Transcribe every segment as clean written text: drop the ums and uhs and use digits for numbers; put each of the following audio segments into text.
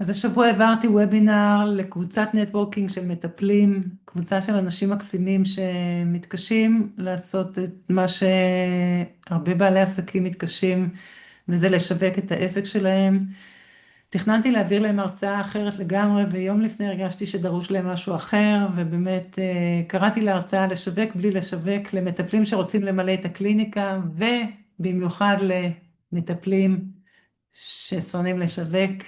אז השבוע העברתי וובינר לקבוצת נטוורקינג של מטפלים, קבוצה של אנשים מקסימים שמתקשים לעשות את מה שהרבה בעלי עסקים מתקשים, וזה לשווק את העסק שלהם. תכננתי להעביר להם הרצאה אחרת לגמרי, ויום לפני הרגשתי שדרוש להם משהו אחר, ובאמת קראתי להרצאה לשווק בלי לשווק למטפלים שרוצים למלא את הקליניקה, ובמיוחד למטפלים ששונאים לשווק.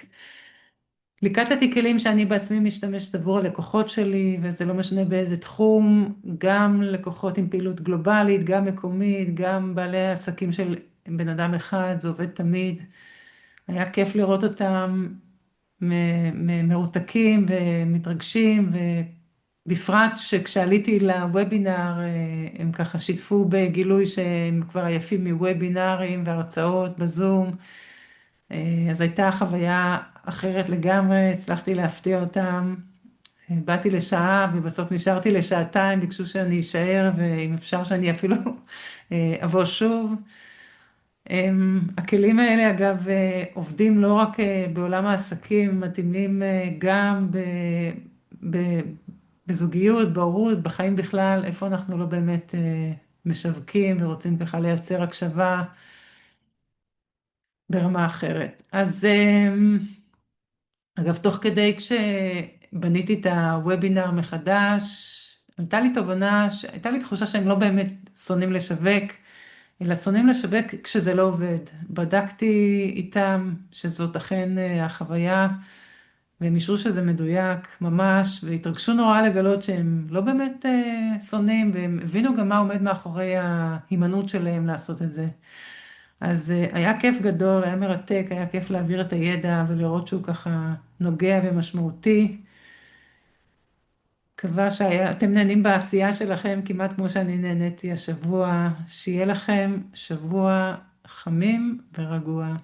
ליקטתי כלים שאני בעצמי משתמשת עבור הלקוחות שלי, וזה לא משנה באיזה תחום, גם לקוחות עם פעילות גלובלית, גם מקומית, גם בעלי עסקים של בן אדם אחד, זה עובד תמיד. היה כיף לראות אותם מרותקים ומתרגשים, ובפרט שכשעליתי לוובינר, הם ככה שיתפו בגילוי שהם כבר עייפים מוובינרים והרצאות בזום. אז הייתה חוויה אחרת לגמרי, הצלחתי להפתיע אותם. באתי לשעה ובסוף נשארתי לשעתיים, ביקשו שאני אשאר ואם אפשר שאני אפילו אבוא שוב. הכלים האלה אגב עובדים לא רק בעולם העסקים, מתאימים גם ב- בזוגיות, בהורות, בחיים בכלל, איפה אנחנו לא באמת משווקים ורוצים ככה לייצר הקשבה ברמה אחרת. אז אגב, תוך כדי כשבניתי את הוובינר מחדש, הייתה לי תחושה שהם לא באמת שונאים לשווק, אלא שונאים לשווק כשזה לא עובד. בדקתי איתם שזאת אכן החוויה, והם אישרו שזה מדויק ממש, והתרגשו נורא לגלות שהם לא באמת שונאים, והם הבינו גם מה עומד מאחורי ההימנעות שלהם לעשות את זה. אז היה כיף גדול, היה מרתק, היה כיף להעביר את הידע ולראות שהוא ככה נוגע ומשמעותי. מקווה שאתם נהנים בעשייה שלכם כמעט כמו שאני נהניתי השבוע. שיהיה לכם שבוע חמים ורגוע.